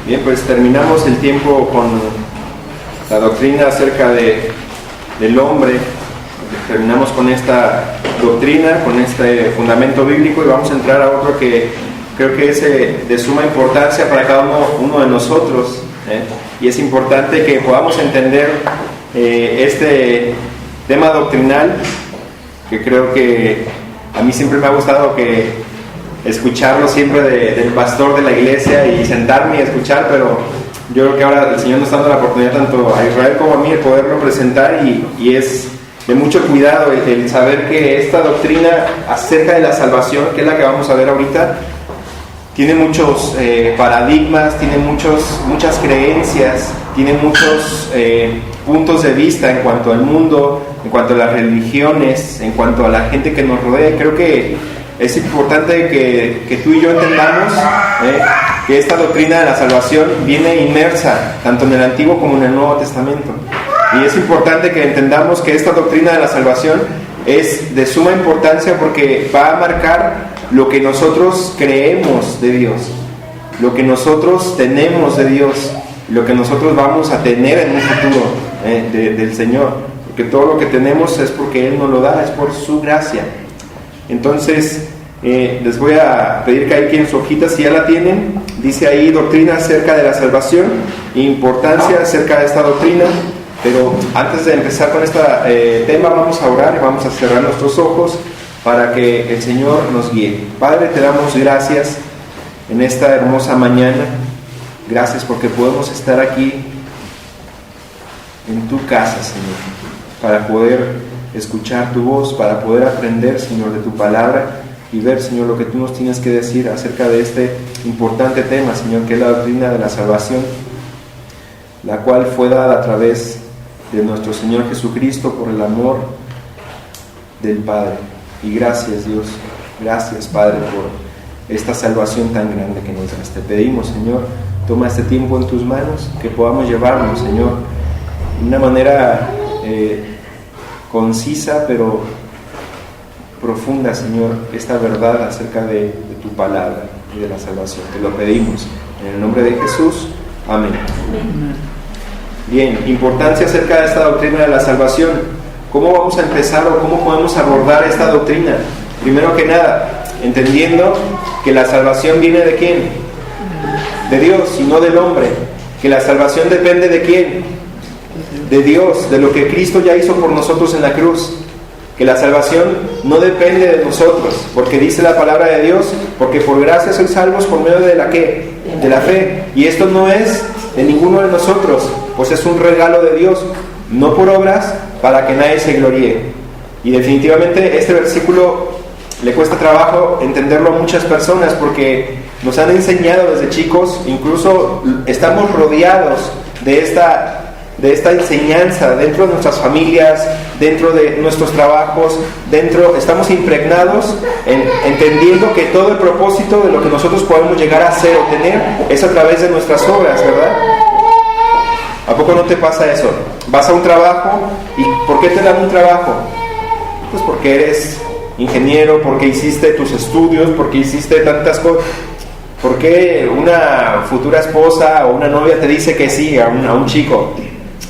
Bien, pues terminamos el tiempo con la doctrina acerca del hombre. Terminamos con esta doctrina, con este fundamento bíblico, y vamos a entrar a otro que creo que es de suma importancia para cada uno de nosotros, y es importante que podamos entender este tema doctrinal, que creo que a mí siempre me ha gustado escucharlo siempre del pastor de la iglesia y sentarme y escuchar, pero yo creo que ahora el Señor nos está dando la oportunidad tanto a Israel como a mí de poderlo presentar, y es de mucho cuidado el saber que esta doctrina acerca de la salvación, que es la que vamos a ver ahorita, tiene muchos paradigmas, tiene muchas creencias, tiene muchos puntos de vista en cuanto al mundo, en cuanto a las religiones, en cuanto a la gente que nos rodea. Creo que es importante que tú y yo entendamos que esta doctrina de la salvación viene inmersa tanto en el Antiguo como en el Nuevo Testamento. Y es importante que entendamos que esta doctrina de la salvación es de suma importancia porque va a marcar lo que nosotros creemos de Dios, lo que nosotros tenemos de Dios, lo que nosotros vamos a tener en un futuro del Señor. Porque todo lo que tenemos es porque Él nos lo da, es por su gracia. Entonces, les voy a pedir que hay quien en su hojita, si ya la tienen, dice ahí doctrina acerca de la salvación, importancia acerca de esta doctrina. Pero antes de empezar con este tema, vamos a orar y vamos a cerrar nuestros ojos para que el Señor nos guíe. Padre, te damos gracias en esta hermosa mañana. Gracias porque podemos estar aquí en tu casa, Señor, para poder escuchar tu voz, para poder aprender, Señor, de tu palabra y ver, Señor, lo que tú nos tienes que decir acerca de este importante tema, Señor, que es la doctrina de la salvación, la cual fue dada a través de nuestro Señor Jesucristo por el amor del Padre. Y gracias, Dios, gracias, Padre, por esta salvación tan grande que nos das. Te pedimos, Señor, toma este tiempo en tus manos, que podamos llevarnos, Señor, de una manera concisa pero profunda, Señor, esta verdad acerca de tu palabra y de la salvación. Te lo pedimos en el nombre de Jesús. Amén. Bien, importancia acerca de esta doctrina de la salvación. ¿Cómo vamos a empezar o cómo podemos abordar esta doctrina? Primero que nada, entendiendo que la salvación viene ¿de quién? De Dios y no del hombre. Que la salvación depende ¿de quién? De Dios, de lo que Cristo ya hizo por nosotros en la cruz. Que la salvación no depende de nosotros, porque dice la palabra de Dios, porque por gracia sois salvos por medio de la ¿qué? De la fe. Y esto no es de ninguno de nosotros, pues es un regalo de Dios, no por obras, para que nadie se gloríe. Y definitivamente este versículo le cuesta trabajo entenderlo a muchas personas, porque nos han enseñado desde chicos, incluso estamos rodeados de esta enseñanza dentro de nuestras familias, dentro de nuestros trabajos, estamos impregnados entendiendo que todo el propósito de lo que nosotros podemos llegar a hacer o tener es a través de nuestras obras, ¿verdad? ¿A poco no te pasa eso? Vas a un trabajo, ¿y por qué te dan un trabajo? Pues porque eres ingeniero, porque hiciste tus estudios, porque hiciste tantas cosas. ¿Por qué una futura esposa o una novia te dice que sí a un chico?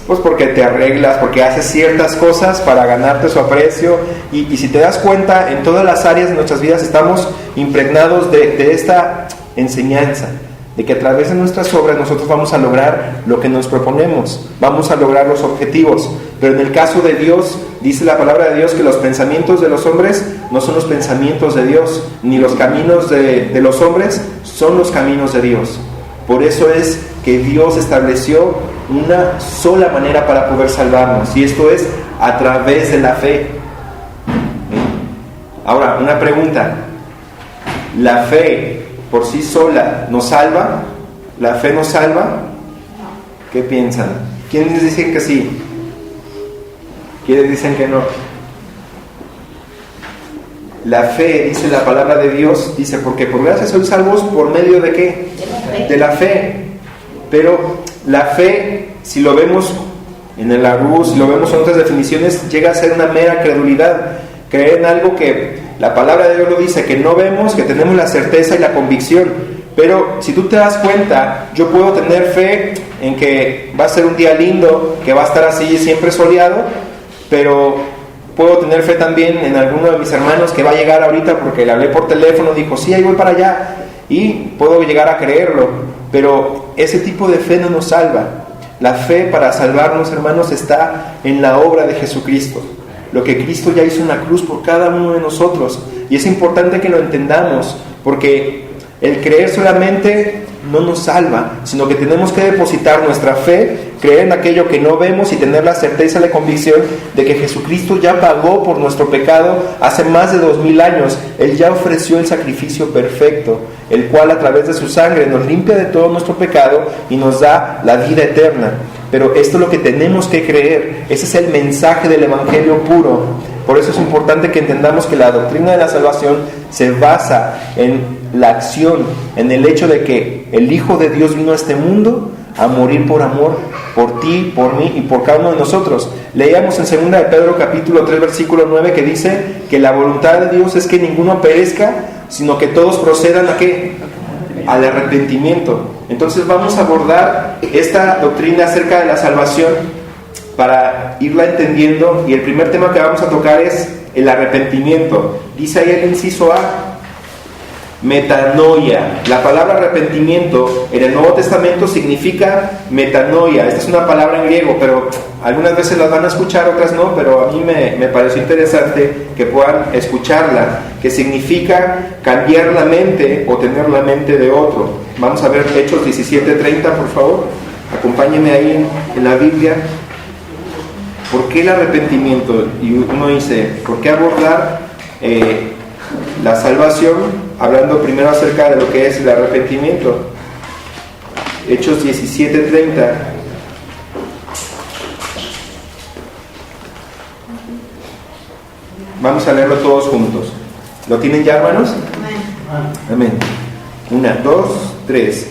Pues porque te arreglas, porque haces ciertas cosas para ganarte su aprecio. Y si te das cuenta, en todas las áreas de nuestras vidas estamos impregnados de esta enseñanza, de que a través de nuestras obras nosotros vamos a lograr lo que nos proponemos, vamos a lograr los objetivos. Pero en el caso de Dios, dice la palabra de Dios que los pensamientos de los hombres no son los pensamientos de Dios, ni los caminos de los hombres son los caminos de Dios. Por eso es que Dios estableció una sola manera para poder salvarnos, y esto es a través de la fe. Ahora, una pregunta: ¿la fe por sí sola nos salva? ¿La fe nos salva? ¿Qué piensan? ¿Quiénes dicen que sí? ¿Quiénes dicen que no? La fe, dice la palabra de Dios, dice, porque por gracia sois salvos por medio de ¿qué? De la fe. Pero la fe, si lo vemos en el Arús, si lo vemos en otras definiciones, llega a ser una mera credulidad. Creer en algo que la palabra de Dios lo dice, que no vemos, que tenemos la certeza y la convicción, Pero si tú te das cuenta, yo puedo tener fe en que va a ser un día lindo, que va a estar así siempre soleado, pero puedo tener fe también en alguno de mis hermanos que va a llegar ahorita porque le hablé por teléfono, dijo, sí, ahí voy para allá, y puedo llegar a creerlo, pero ese tipo de fe no nos salva. La fe para salvarnos, hermanos, está en la obra de Jesucristo, lo que Cristo ya hizo en la cruz por cada uno de nosotros, y es importante que lo entendamos, porque el creer solamente no nos salva, sino que tenemos que depositar nuestra fe, creer en aquello que no vemos y tener la certeza y la convicción de que Jesucristo ya pagó por nuestro pecado hace más de 2000 años. Él ya ofreció el sacrificio perfecto, el cual a través de su sangre nos limpia de todo nuestro pecado y nos da la vida eterna. Pero esto es lo que tenemos que creer, ese es el mensaje del Evangelio puro. Por eso es importante que entendamos que la doctrina de la salvación se basa en la acción, en el hecho de que el Hijo de Dios vino a este mundo a morir por amor, por ti, por mí y por cada uno de nosotros. Leíamos en 2 de Pedro capítulo 3 versículo 9 que dice que la voluntad de Dios es que ninguno perezca, sino que todos procedan ¿a qué? Al arrepentimiento. Entonces vamos a abordar esta doctrina acerca de la salvación para irla entendiendo, y el primer tema que vamos a tocar es el arrepentimiento. Dice ahí el inciso A, metanoia. La palabra arrepentimiento en el Nuevo Testamento significa metanoia. Esta es una palabra en griego, pero algunas veces las van a escuchar, otras no, pero a mí me pareció interesante que puedan escucharla, que significa cambiar la mente o tener la mente de otro. Vamos a ver Hechos 17:30, por favor. Acompáñenme ahí en la Biblia. ¿Por qué el arrepentimiento? Y uno dice, ¿por qué abordar la salvación hablando primero acerca de lo que es el arrepentimiento? Hechos 17:30. Vamos a leerlo todos juntos. ¿Lo tienen ya, hermanos? Amén. 1, 2, 3.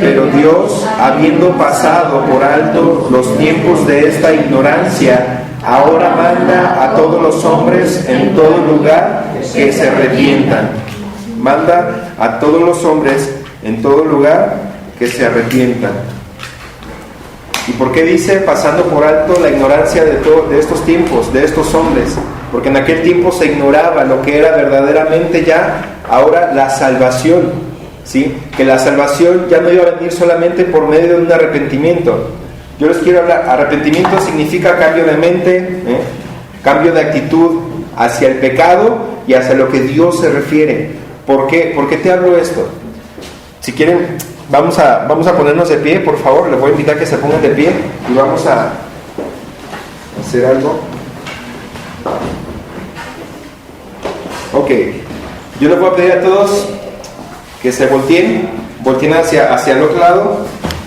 Pero Dios, habiendo pasado por alto los tiempos de esta ignorancia, ahora manda a todos los hombres en todo lugar que se arrepientan. Manda a todos los hombres en todo lugar que se arrepientan. ¿Y por qué dice pasando por alto la ignorancia de estos tiempos, de estos hombres? Porque en aquel tiempo se ignoraba lo que era verdaderamente ya ahora la salvación. ¿Sí? Que la salvación ya no iba a venir solamente por medio de un arrepentimiento. Yo les quiero hablar, arrepentimiento significa cambio de mente, cambio de actitud hacia el pecado y hacia lo que Dios se refiere. ¿Por qué? ¿Por qué te hablo esto? Si quieren, vamos a ponernos de pie, por favor. Les voy a invitar a que se pongan de pie y vamos a hacer algo. Ok, yo les voy a pedir a todos que se volteen hacia el otro lado,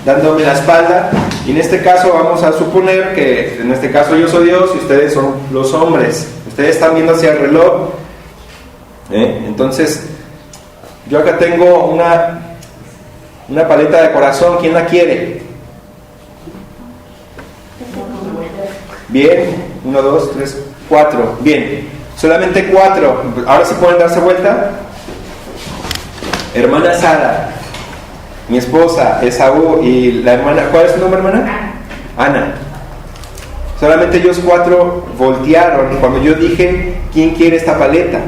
dándome la espalda. Y en este caso vamos a suponer que en este caso yo soy Dios y ustedes son los hombres. Ustedes están viendo hacia el reloj. Entonces, yo acá tengo una paleta de corazón. ¿Quién la quiere? Bien, 1, 2, 3, 4. Bien, solamente 4. Ahora sí pueden darse vuelta. Hermana Sara, mi esposa, Esaú, y la hermana, ¿cuál es tu nombre, hermana? Ana. Solamente ellos 4 voltearon cuando yo dije, ¿quién quiere esta paleta?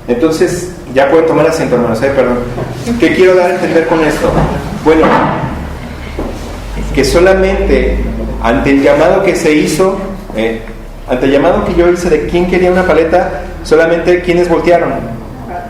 Entonces, ya pueden tomar asiento, hermanos, perdón. ¿Qué quiero dar a entender con esto? Bueno, que solamente ante el llamado que se hizo, ante el llamado que yo hice de quién quería una paleta, solamente quienes voltearon.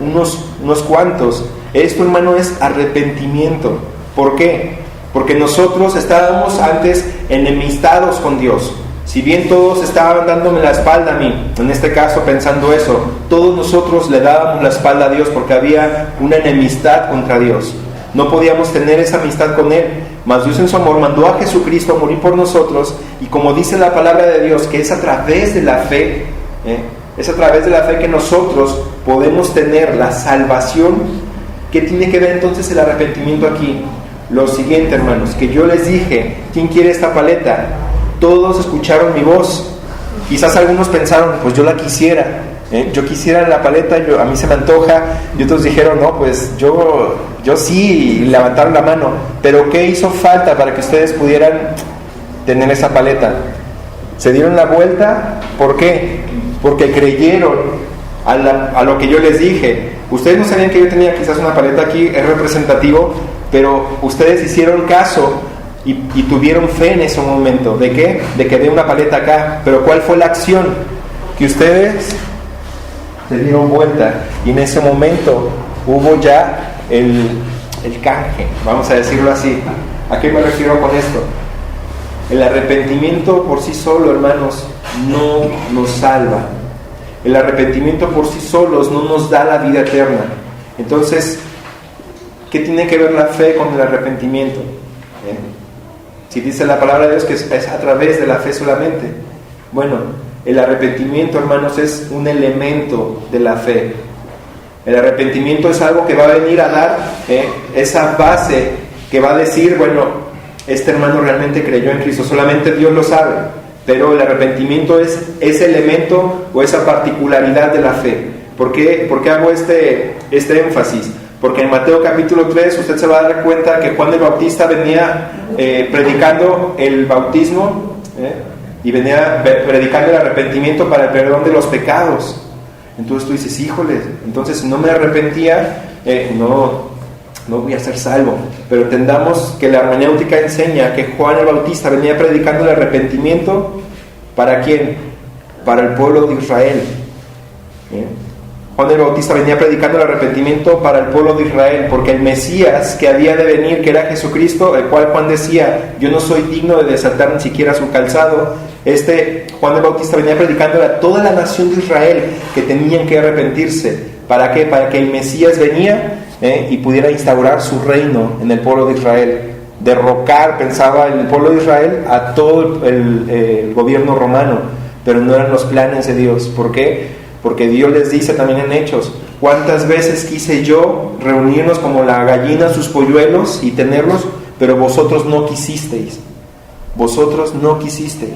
Unos cuantos. Esto, hermano, es arrepentimiento. ¿Por qué? Porque nosotros estábamos antes enemistados con Dios. Si bien todos estaban dándome la espalda a mí, en este caso pensando eso, todos nosotros le dábamos la espalda a Dios porque había una enemistad contra Dios. No podíamos tener esa amistad con Él, mas Dios en su amor mandó a Jesucristo a morir por nosotros, y como dice la palabra de Dios, que es a través de la fe, es a través de la fe que nosotros podemos tener la salvación. ¿Qué tiene que ver entonces el arrepentimiento aquí? Lo siguiente, hermanos, que yo les dije, ¿quién quiere esta paleta? Todos escucharon mi voz. Quizás algunos pensaron, pues yo la quisiera. Yo quisiera la paleta, a mí se me antoja, y otros dijeron, no, pues yo sí, y levantaron la mano. Pero ¿qué hizo falta para que ustedes pudieran tener esa paleta? Se dieron la vuelta, ¿por qué? Porque creyeron a lo que yo les dije. Ustedes no sabían que yo tenía quizás una paleta aquí, es representativo, pero ustedes hicieron caso y tuvieron fe en ese momento. ¿De qué? De que había una paleta acá. Pero ¿cuál fue la acción? Que ustedes se dieron vuelta y en ese momento hubo ya el canje, vamos a decirlo así. ¿A qué me refiero con esto? El arrepentimiento por sí solo, hermanos, no nos salva. El arrepentimiento por sí solos no nos da la vida eterna. Entonces, ¿qué tiene que ver la fe con el arrepentimiento? Si dice la palabra de Dios que es a través de la fe solamente. Bueno, el arrepentimiento, hermanos, es un elemento de la fe. El arrepentimiento es algo que va a venir a dar esa base que va a decir, bueno, este hermano realmente creyó en Cristo. Solamente Dios lo sabe, pero el arrepentimiento es ese elemento o esa particularidad de la fe. ¿Por qué hago este énfasis? Porque en Mateo capítulo 3 usted se va a dar cuenta que Juan el Bautista venía predicando el bautismo y venía predicando el arrepentimiento para el perdón de los pecados. Entonces tú dices, híjole, entonces si no me arrepentía, no voy a ser salvo. Pero entendamos que la hermenéutica enseña que Juan el Bautista venía predicando el arrepentimiento. ¿Para quién? Para el pueblo de Israel. Juan el Bautista venía predicando el arrepentimiento para el pueblo de Israel, porque el Mesías que había de venir, que era Jesucristo, el cual Juan decía, yo no soy digno de desatar ni siquiera su calzado. Juan el Bautista venía predicando a toda la nación de Israel que tenían que arrepentirse. ¿Para qué? Para que el Mesías venía y pudiera instaurar su reino en el pueblo de Israel, derrocar, pensaba el pueblo de Israel, a todo el gobierno romano. Pero no eran los planes de Dios. ¿Por qué? Porque Dios les dice también en Hechos, ¿cuántas veces quise yo reunirnos como la gallina sus polluelos y tenerlos, pero vosotros no quisisteis? Vosotros no quisisteis.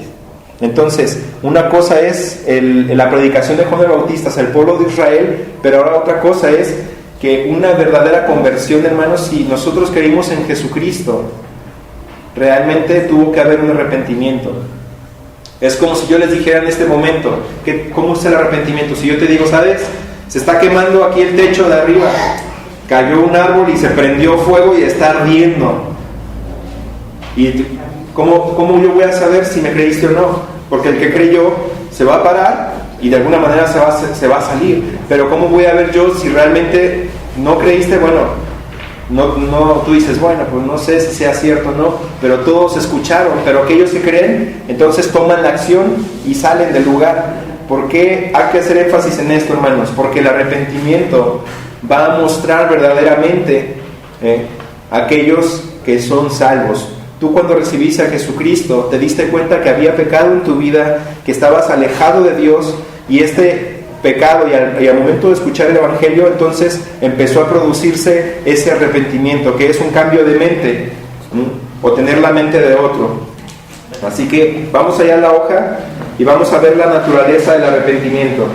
Entonces, una cosa es la predicación de Juan el Bautista hacia el pueblo de Israel, pero ahora otra cosa es que una verdadera conversión, hermanos, si nosotros creímos en Jesucristo, realmente tuvo que haber un arrepentimiento. Es como si yo les dijera en este momento, ¿cómo es el arrepentimiento? Si yo te digo, ¿sabes? Se está quemando aquí el techo de arriba, cayó un árbol y se prendió fuego y está ardiendo. ¿Y cómo yo voy a saber si me creíste o no? Porque el que creyó se va a parar y de alguna manera se va a salir. Pero ¿cómo voy a ver yo si realmente no creíste? Bueno, no, tú dices, bueno, pues no sé si sea cierto o no, pero todos escucharon. Pero aquellos que creen, entonces toman la acción y salen del lugar. ¿Por qué hay que hacer énfasis en esto, hermanos? Porque el arrepentimiento va a mostrar verdaderamente aquellos que son salvos. Tú cuando recibiste a Jesucristo te diste cuenta que había pecado en tu vida, que estabas alejado de Dios, y este pecado y al momento de escuchar el Evangelio, entonces empezó a producirse ese arrepentimiento, que es un cambio de mente, o tener la mente de otro. Así que vamos allá a la hoja y vamos a ver la naturaleza del arrepentimiento.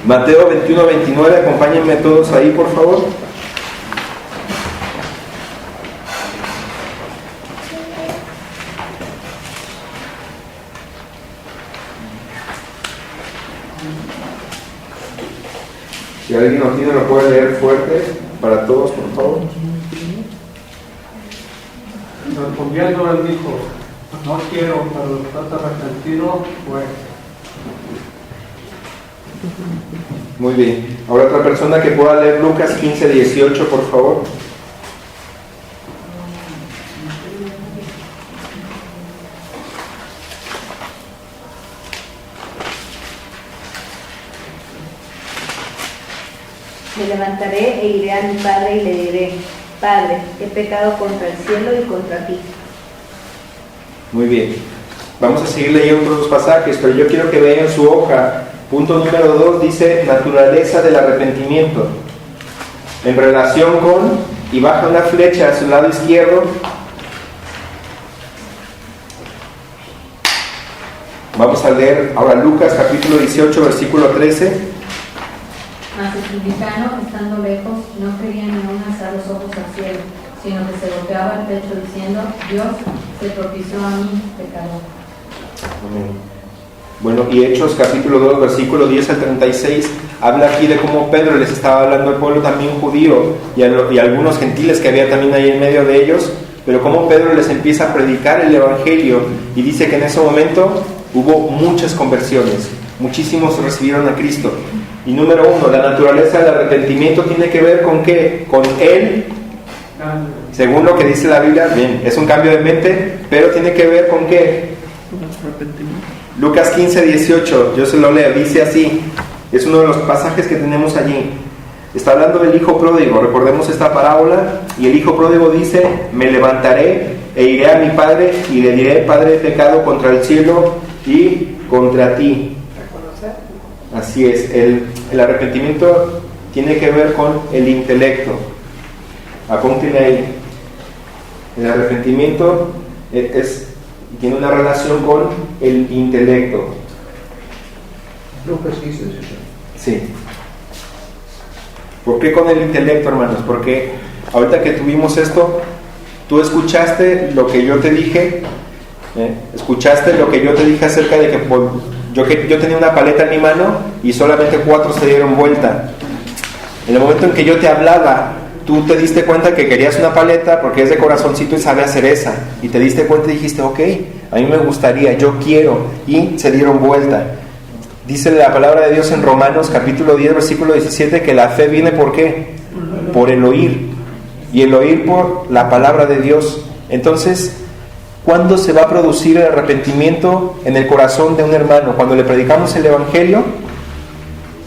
Mateo 21-29, acompáñenme todos ahí, por favor. Si alguien no tiene, lo puede leer fuerte para todos, por favor. Respondiendo, él dijo, no quiero, pero estás arrepentido, pues. Muy bien. Ahora otra persona que pueda leer Lucas 15-18, por favor. Me levantaré e iré a mi padre y le diré, Padre, he pecado contra el cielo y contra ti. Muy bien. Vamos a seguir leyendo otros pasajes, pero yo quiero que vean su hoja. Punto número 2 dice naturaleza del arrepentimiento. En relación con, y baja una flecha a su lado izquierdo. Vamos a leer ahora Lucas capítulo 18, versículo 13. Mas el publicano, estando lejos, no quería ni aun alzar los ojos al cielo, sino que se golpeaba el pecho diciendo: Dios, se propició a mí, pecador. Amén. Bueno, y Hechos capítulo 2, versículo 10 al 36, habla aquí de cómo Pedro les estaba hablando al pueblo también judío y a algunos gentiles que había también ahí en medio de ellos, pero cómo Pedro les empieza a predicar el evangelio, y dice que en ese momento hubo muchas conversiones, muchísimos recibieron a Cristo. Y número uno, la naturaleza del arrepentimiento tiene que ver con ¿qué? Con Él, según lo que dice la Biblia. Bien, es un cambio de mente, pero tiene que ver con ¿qué? Lucas 15, 18, yo se lo leo, dice así, es uno de los pasajes que tenemos allí. Está hablando del hijo pródigo, recordemos esta parábola, y el hijo pródigo dice: me levantaré e iré a mi padre y le diré: Padre, he pecado contra el cielo y contra ti. Así es, el arrepentimiento tiene que ver con el intelecto. Apúntenle ahí. El arrepentimiento tiene una relación con el intelecto. Lucas 15. Sí. ¿Por qué con el intelecto, hermanos? Porque ahorita que tuvimos esto, tú escuchaste lo que yo te dije, escuchaste lo que yo te dije acerca de que yo tenía una paleta en mi mano y solamente 4 se dieron vuelta. En el momento en que yo te hablaba, tú te diste cuenta que querías una paleta porque es de corazoncito y sabe hacer esa, y te diste cuenta y dijiste: ok, a mí me gustaría, yo quiero, y se dieron vuelta. Dice la palabra de Dios en Romanos capítulo 10, versículo 17, que la fe viene ¿por qué? Por el oír, y el oír por la palabra de Dios. Entonces, ¿cuándo se va a producir el arrepentimiento en el corazón de un hermano? ¿Cuando le predicamos el evangelio?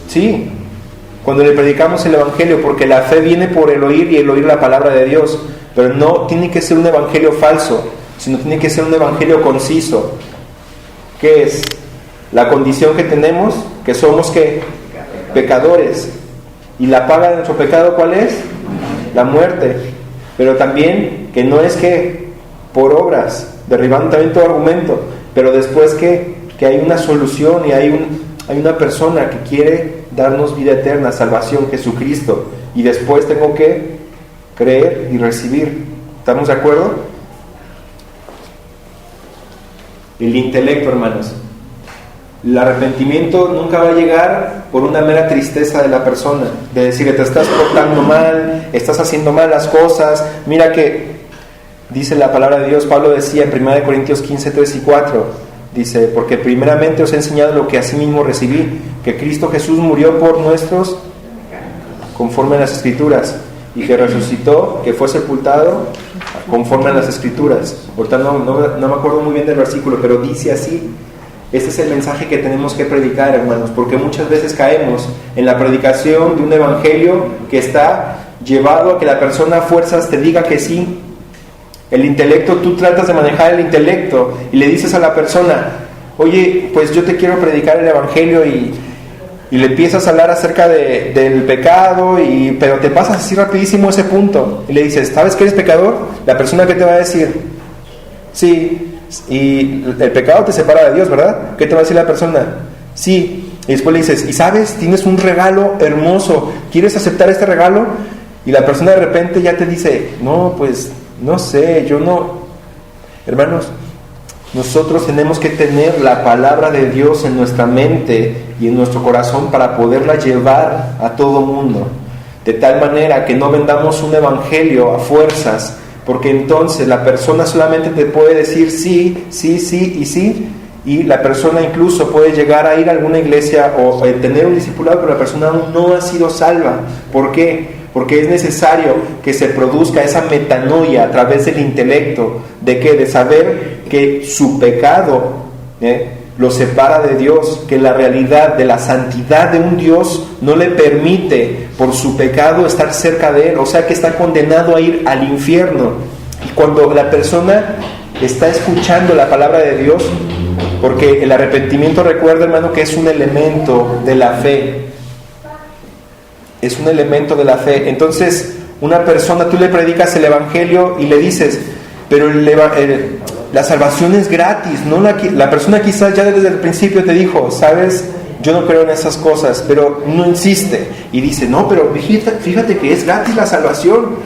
Sí, cuando le predicamos el evangelio, porque la fe viene por el oír, y el oír la palabra de Dios. Pero no tiene que ser un evangelio falso, sino tiene que ser un evangelio conciso. ¿Qué es? La condición que tenemos, que somos ¿qué? Pecadores. Y la paga de nuestro pecado, ¿cuál es? La muerte. Pero también que no es que por obras, derribando también todo argumento, pero después que hay una solución y hay una persona que quiere darnos vida eterna, salvación, Jesucristo, y después tengo que creer y recibir. ¿Estamos de acuerdo? El intelecto, hermanos. El arrepentimiento nunca va a llegar por una mera tristeza de la persona, de decir que te estás portando mal, estás haciendo mal las cosas. Mira que dice la palabra de Dios, Pablo decía en 1 Corintios 15, 3 y 4, dice: porque primeramente os he enseñado lo que asimismo recibí, que Cristo Jesús murió por nuestros conforme a las Escrituras, y que resucitó, que fue sepultado conforme a las Escrituras. Ahorita no me acuerdo muy bien del versículo, pero dice así. Este es el mensaje que tenemos que predicar, hermanos, porque muchas veces caemos en la predicación de un evangelio que está llevado a que la persona a fuerzas te diga que sí. El intelecto, tú tratas de manejar el intelecto y le dices a la persona: oye, pues yo te quiero predicar el evangelio, y le empiezas a hablar acerca del pecado, pero te pasas así rapidísimo ese punto y le dices: ¿sabes que eres pecador? La persona, ¿qué te va a decir? Sí. Y el pecado te separa de Dios, ¿verdad? ¿Qué te va a decir la persona? Sí. Y después le dices: ¿y sabes? Tienes un regalo hermoso, ¿quieres aceptar este regalo? Y la persona de repente ya te dice: no, pues no sé, yo no. Hermanos, nosotros tenemos que tener la palabra de Dios en nuestra mente y en nuestro corazón para poderla llevar a todo mundo, de tal manera que no vendamos un evangelio a fuerzas, porque entonces la persona solamente te puede decir sí, sí, sí y sí, y la persona incluso puede llegar a ir a alguna iglesia o tener un discipulado, pero la persona aún no ha sido salva. ¿Por qué? Porque es necesario que se produzca esa metanoia a través del intelecto, ¿de qué? De saber que su pecado lo separa de Dios, que la realidad de la santidad de un Dios no le permite por su pecado estar cerca de Él, o sea que está condenado a ir al infierno. Y cuando la persona está escuchando la palabra de Dios, porque el arrepentimiento, recuerda, hermano, que es un elemento de la fe, es un elemento de la fe. Entonces una persona, tú le predicas el evangelio y le dices: pero la salvación es gratis, ¿no? La persona quizás ya desde el principio te dijo, ¿sabes? Yo no creo en esas cosas, pero no insiste. Y dice, no, pero fíjate que es gratis la salvación.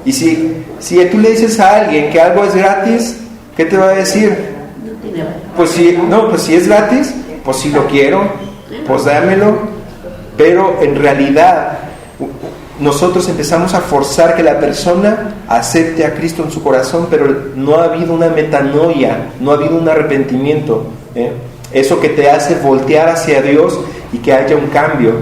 Y si tú le dices a alguien que algo es gratis, ¿qué te va a decir? Pues si es gratis, pues si lo quiero, pues dámelo. Pero en realidad nosotros empezamos a forzar que la persona acepte a Cristo en su corazón, pero no ha habido una metanoia, no ha habido un arrepentimiento, eso que te hace voltear hacia Dios y que haya un cambio.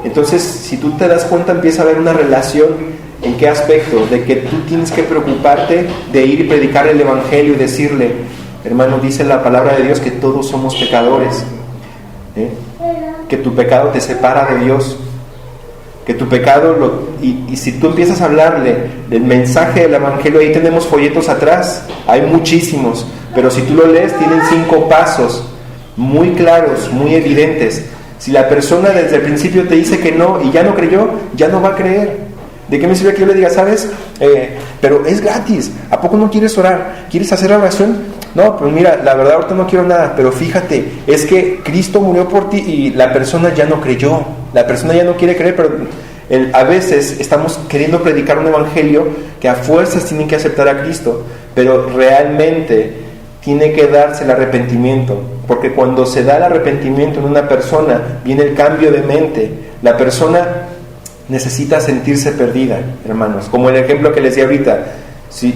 Entonces, si tú te das cuenta, empieza a haber una relación. ¿En qué aspecto? De que tú tienes que preocuparte de ir y predicar el Evangelio y decirle, hermano, dice la palabra de Dios que todos somos pecadores, que tu pecado te separa de Dios, que tu pecado y si tú empiezas a hablarle del mensaje del Evangelio, ahí tenemos folletos atrás, hay muchísimos, pero si tú lo lees, tienen 5 pasos muy claros, muy evidentes. Si la persona desde el principio te dice que no y ya no creyó, ya no va a creer. ¿De qué me sirve que yo le diga, sabes? Pero es gratis, ¿a poco no quieres orar? ¿Quieres hacer oración? No, pues mira, la verdad ahorita no quiero nada, pero fíjate, es que Cristo murió por ti y la persona ya no creyó, la persona ya no quiere creer, pero a veces estamos queriendo predicar un evangelio que a fuerzas tienen que aceptar a Cristo, pero realmente tiene que darse el arrepentimiento, porque cuando se da el arrepentimiento en una persona, viene el cambio de mente. La persona necesita sentirse perdida, hermanos, como el ejemplo que les di ahorita. Si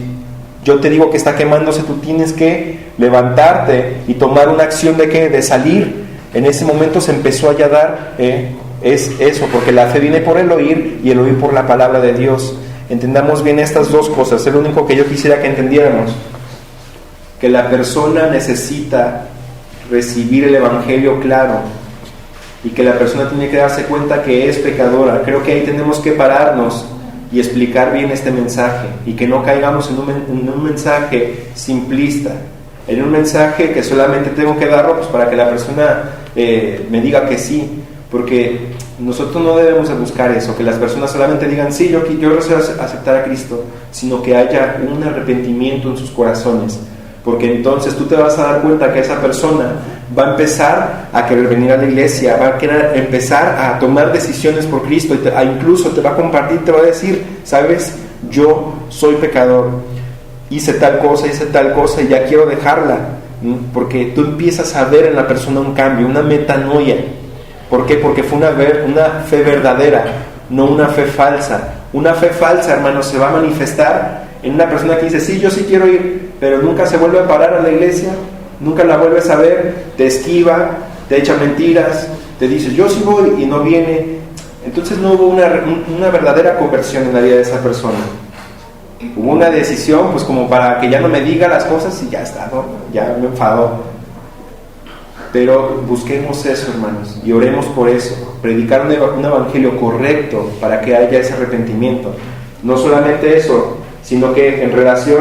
yo te digo que está quemándose, tú tienes que levantarte y tomar una acción de ¿qué? De salir. En ese momento se empezó a ya dar es eso, porque la fe viene por el oír y el oír por la palabra de Dios. Entendamos bien estas dos cosas, es lo único que yo quisiera que entendiéramos, que la persona necesita recibir el evangelio claro y que la persona tiene que darse cuenta que es pecadora. Creo que ahí tenemos que pararnos y explicar bien este mensaje y que no caigamos en un mensaje simplista, en un mensaje que solamente tengo que darlo pues para que la persona me diga que sí, porque nosotros no debemos de buscar eso, que las personas solamente digan sí, yo deseo aceptar a Cristo, sino que haya un arrepentimiento en sus corazones, porque entonces tú te vas a dar cuenta que esa persona va a empezar a querer venir a la iglesia, va a querer empezar a tomar decisiones por Cristo y incluso te va a compartir, te va a decir, sabes, yo soy pecador, hice tal cosa y ya quiero dejarla, porque tú empiezas a ver en la persona un cambio, una metanoia. ¿Por qué? Porque fue una fe verdadera, no una fe falsa. Una fe falsa, hermanos, se va a manifestar en una persona que dice, sí, yo sí quiero ir, pero nunca se vuelve a parar a la iglesia, nunca la vuelves a ver, te esquiva, te echa mentiras, te dice, yo sí voy y no viene. Entonces no hubo una verdadera conversión en la vida de esa persona. Hubo una decisión, pues como para que ya no me diga las cosas y ya está, ¿no? Ya me enfadó. Pero busquemos eso, hermanos, y oremos por eso, predicar un evangelio correcto para que haya ese arrepentimiento. No solamente eso, sino que en relación,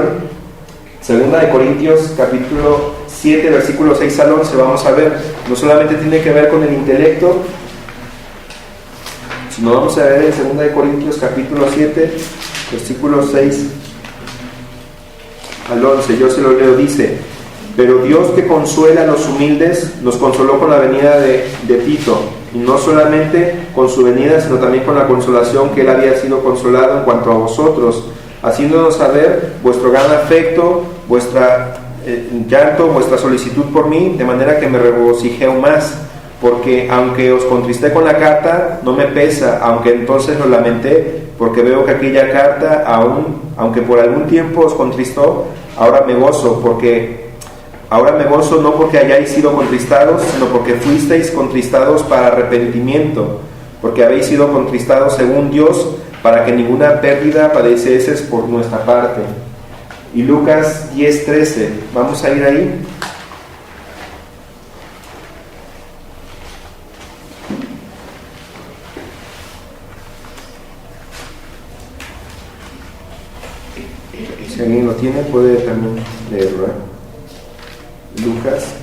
2 Corintios capítulo 7, versículo 6 al 11, vamos a ver, no solamente tiene que ver con el intelecto, sino vamos a ver en 2 Corintios capítulo 7, versículo 6 al 11, yo se lo leo, dice: pero Dios, que consuela a los humildes, nos consoló con la venida de Tito, y no solamente con su venida, sino también con la consolación que él había sido consolado en cuanto a vosotros, haciéndonos saber vuestro gran afecto, vuestra llanto, vuestra solicitud por mí, de manera que me regocijé aún más, porque aunque os contristé con la carta, no me pesa, aunque entonces lo lamenté, porque veo que aquella carta, aunque por algún tiempo os contristó, ahora me gozo no porque hayáis sido contristados, sino porque fuisteis contristados para arrepentimiento, porque habéis sido contristados según Dios, para que ninguna pérdida padecieseis por nuestra parte. Y Lucas 10:13, vamos a ir ahí. Si alguien lo tiene, puede también leerlo, Lucas 10:13.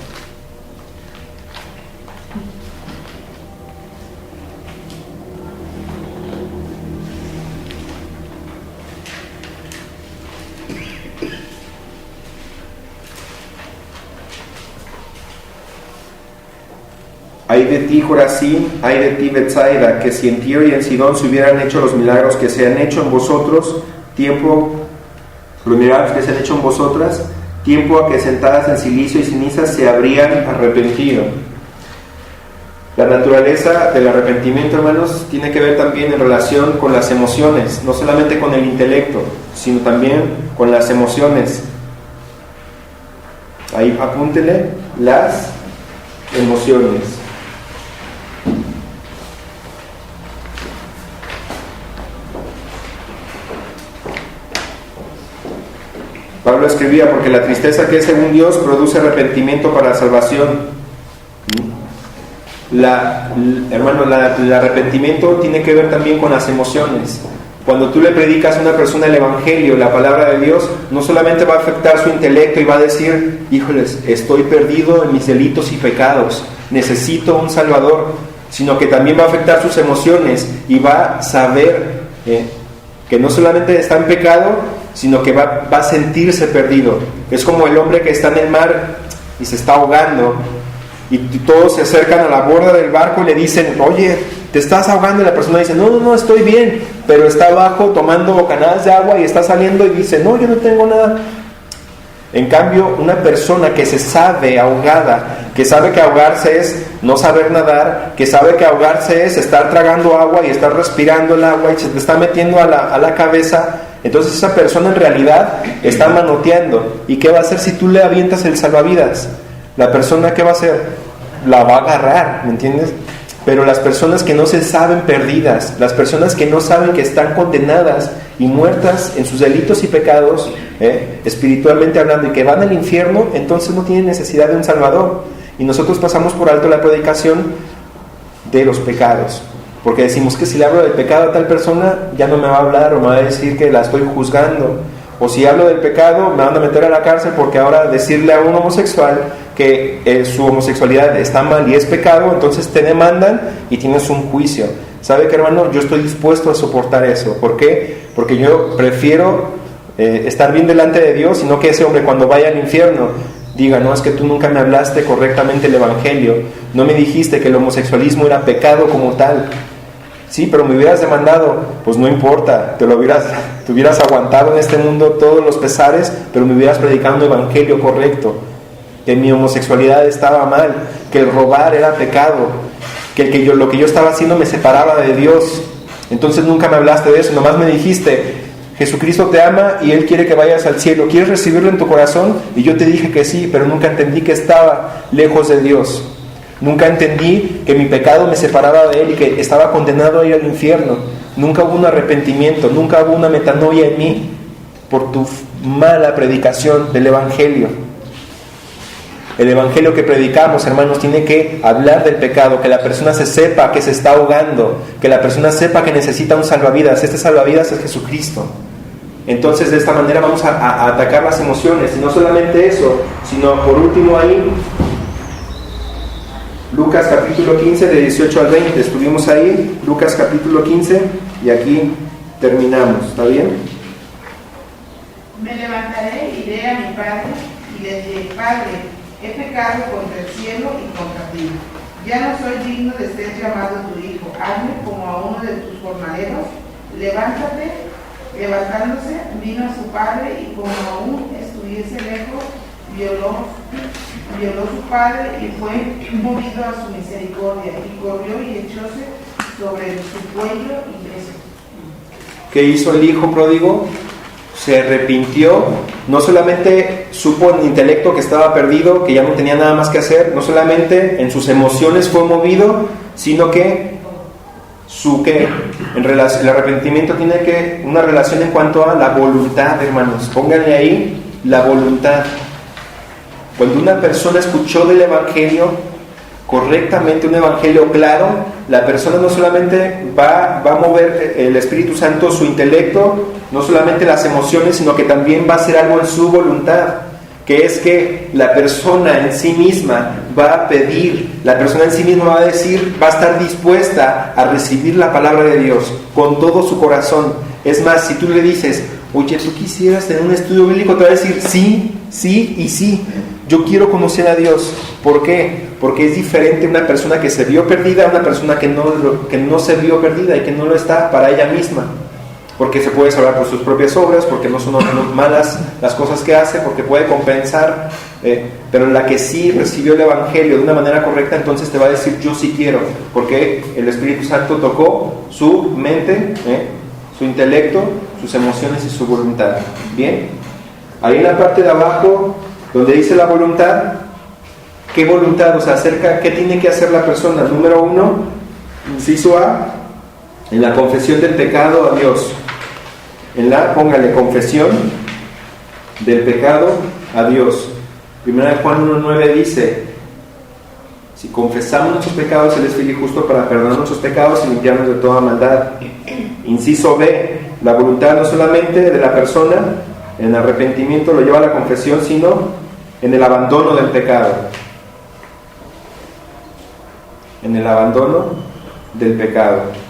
de ti, Corazín, ay de ti, Betsaida, que si en Tiro y en Sidón se hubieran hecho los milagros que se han hecho en vosotros, los milagros que se han hecho en vosotras, tiempo a que sentadas en silicio y cenizas se habrían arrepentido. La naturaleza del arrepentimiento, hermanos, tiene que ver también en relación con las emociones, no solamente con el intelecto, sino también con las emociones. Ahí apúntele, las emociones. Pablo escribía, porque la tristeza que es según Dios produce arrepentimiento para la salvación. Hermano, el arrepentimiento tiene que ver también con las emociones. Cuando tú le predicas a una persona el Evangelio, la palabra de Dios, no solamente va a afectar su intelecto y va a decir, híjoles, estoy perdido en mis delitos y pecados, necesito un Salvador, sino que también va a afectar sus emociones y va a saber que no solamente está en pecado, sino que va a sentirse perdido. Es como el hombre que está en el mar y se está ahogando, y todos se acercan a la borda del barco y le dicen, oye, te estás ahogando, y la persona dice, no, estoy bien, pero está abajo tomando bocanadas de agua y está saliendo y dice, no, yo no tengo nada. En cambio, una persona que se sabe ahogada, que sabe que ahogarse es no saber nadar, que sabe que ahogarse es estar tragando agua y estar respirando el agua y se te está metiendo a la cabeza, entonces esa persona en realidad está manoteando. ¿Y qué va a hacer si tú le avientas el salvavidas? La persona, ¿qué va a hacer? La va a agarrar, ¿me entiendes? Pero las personas que no se saben perdidas, las personas que no saben que están condenadas y muertas en sus delitos y pecados, espiritualmente hablando, y que van al infierno, entonces no tienen necesidad de un Salvador. Y nosotros pasamos por alto la predicación de los pecados, porque decimos que si le hablo del pecado a tal persona, ya no me va a hablar o me va a decir que la estoy juzgando. O si hablo del pecado, me van a meter a la cárcel, porque ahora decirle a un homosexual que su homosexualidad está mal y es pecado, entonces te demandan y tienes un juicio. ¿Sabe qué, hermano? Yo estoy dispuesto a soportar eso. ¿Por qué? Porque yo prefiero estar bien delante de Dios, y no que ese hombre cuando vaya al infierno diga, no, es que tú nunca me hablaste correctamente el Evangelio, no me dijiste que el homosexualismo era pecado como tal. Sí, pero me hubieras demandado, pues no importa, te hubieras aguantado en este mundo todos los pesares, pero me hubieras predicado un evangelio correcto, que mi homosexualidad estaba mal, que el robar era pecado, que lo que yo estaba haciendo me separaba de Dios. Entonces nunca me hablaste de eso, nomás me dijiste, Jesucristo te ama y Él quiere que vayas al cielo, ¿quieres recibirlo en tu corazón? Y yo te dije que sí, pero nunca entendí que estaba lejos de Dios. Nunca entendí que mi pecado me separaba de Él y que estaba condenado a ir al infierno. Nunca hubo un arrepentimiento, nunca hubo una metanoia en mí por tu mala predicación del Evangelio. El Evangelio que predicamos, hermanos, tiene que hablar del pecado, que la persona se sepa que se está ahogando, que la persona sepa que necesita un salvavidas. Este salvavidas es Jesucristo. Entonces, de esta manera vamos a atacar las emociones. Y no solamente eso, sino por último ahí, Lucas capítulo 15, de 18 al 20. Estuvimos ahí, Lucas capítulo 15, y aquí terminamos. ¿Está bien? Me levantaré, iré a mi padre y le diré, Padre, he pecado contra el cielo y contra ti. Ya no soy digno de ser llamado tu hijo. Hazme como a uno de tus jornaleros. Levantándose, vino a su padre y como aún estuviese lejos, violó su padre y fue movido a su misericordia, y corrió y echóse sobre su cuello y besó. ¿Qué hizo el hijo pródigo? Se arrepintió, no solamente supo en intelecto que estaba perdido, que ya no tenía nada más que hacer, no solamente en sus emociones fue movido, sino que el arrepentimiento tiene una relación en cuanto a la voluntad, hermanos. Pónganle ahí la voluntad. Cuando una persona escuchó del Evangelio correctamente, un Evangelio claro, la persona no solamente va a mover el Espíritu Santo su intelecto, no solamente las emociones, sino que también va a hacer algo en su voluntad, que es que la persona en sí misma va a pedir, la persona en sí misma va a decir, va a estar dispuesta a recibir la palabra de Dios con todo su corazón. Es más, si tú le dices, oye, tú quisieras tener un estudio bíblico, te va a decir sí, sí y sí. Yo quiero conocer a Dios. ¿Por qué? Porque es diferente una persona que se vio perdida a una persona que no se vio perdida y que no lo está para ella misma. Porque se puede salvar por sus propias obras, porque no son malas las cosas que hace, porque puede compensar, pero la que sí recibió el Evangelio de una manera correcta, entonces te va a decir yo sí quiero, porque el Espíritu Santo tocó su mente, su intelecto, sus emociones y su voluntad. Bien, ahí en la parte de abajo donde dice la voluntad, ¿qué voluntad? O sea, acerca qué tiene que hacer la persona. Número 1, inciso A, en la confesión del pecado a Dios. Póngale confesión del pecado a Dios. 1 Juan 1:9 dice: si confesamos nuestros pecados, Él es fiel y justo para perdonar nuestros pecados y limpiarnos de toda maldad. Inciso B, la voluntad no solamente de la persona en arrepentimiento lo lleva a la confesión, sino en el abandono del pecado. En el abandono del pecado.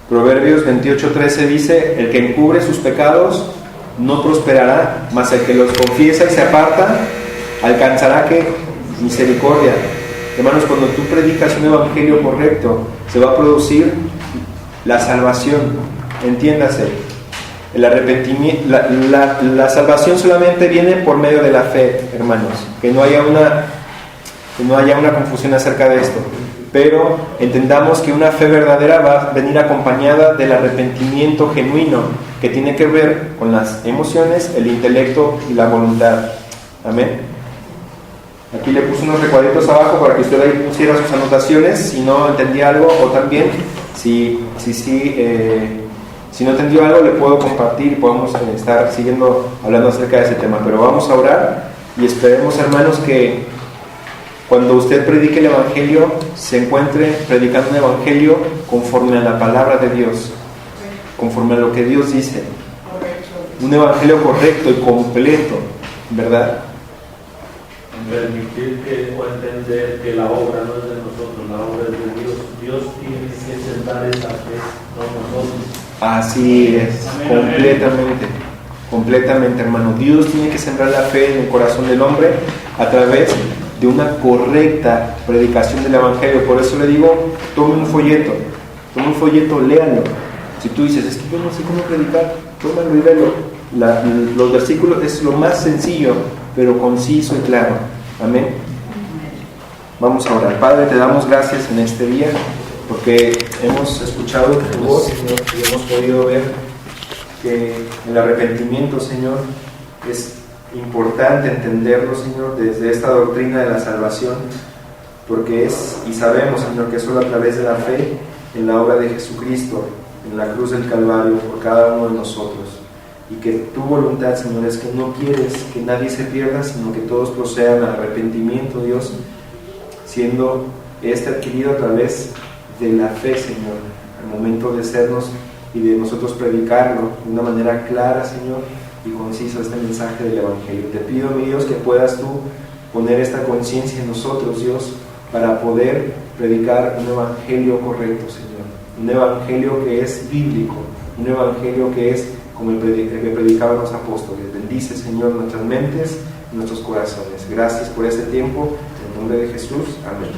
Proverbios 28:13 dice: el que encubre sus pecados no prosperará, mas el que los confiesa y se aparta alcanzará ¿qué? Misericordia. Hermanos, cuando tú predicas un evangelio correcto, se va a producir la salvación. Entiéndase, el arrepentimiento, la salvación solamente viene por medio de la fe, hermanos. Que no haya una confusión acerca de esto. Pero entendamos que una fe verdadera va a venir acompañada del arrepentimiento genuino, que tiene que ver con las emociones, el intelecto y la voluntad. Amén. Aquí le puse unos recuadritos abajo para que usted ahí pusiera sus anotaciones si no entendía algo, o también si no entendió algo le puedo compartir y podemos estar siguiendo hablando acerca de ese tema. Pero vamos a orar y esperemos, hermanos, que cuando usted predique el Evangelio, se encuentre predicando un Evangelio conforme a la palabra de Dios, conforme a lo que Dios dice. Un Evangelio correcto y completo, ¿verdad? Permitir o entender que la obra no es de nosotros, la obra es de Dios. Dios tiene que sentar esa fe, no nosotros. Así es, completamente, hermano. Dios tiene que sembrar la fe en el corazón del hombre a través de una correcta predicación del Evangelio. Por eso le digo, tome un folleto, léalo. Si tú dices, es que yo no sé cómo predicar, tómalo y léelo. Los versículos es lo más sencillo, pero conciso y claro. Amén. Vamos a orar. Padre, te damos gracias en este día, porque hemos escuchado tu voz, Señor, y hemos podido ver que el arrepentimiento, Señor, es importante entenderlo, Señor, desde esta doctrina de la salvación, porque y sabemos, Señor, que es solo a través de la fe en la obra de Jesucristo, en la cruz del Calvario, por cada uno de nosotros, y que tu voluntad, Señor, es que no quieres que nadie se pierda, sino que todos procedan al arrepentimiento, Dios, siendo adquirido a través de la fe, Señor, al momento de sernos y de nosotros predicarlo de una manera clara, Señor, y conciso este mensaje del Evangelio. Te pido, mi Dios, que puedas tú poner esta conciencia en nosotros, Dios, para poder predicar un Evangelio correcto, Señor. Un Evangelio que es bíblico, un Evangelio que es como el que predicaban los apóstoles. Bendice, Señor, nuestras mentes, nuestros corazones. Gracias por este tiempo. En el nombre de Jesús. Amén.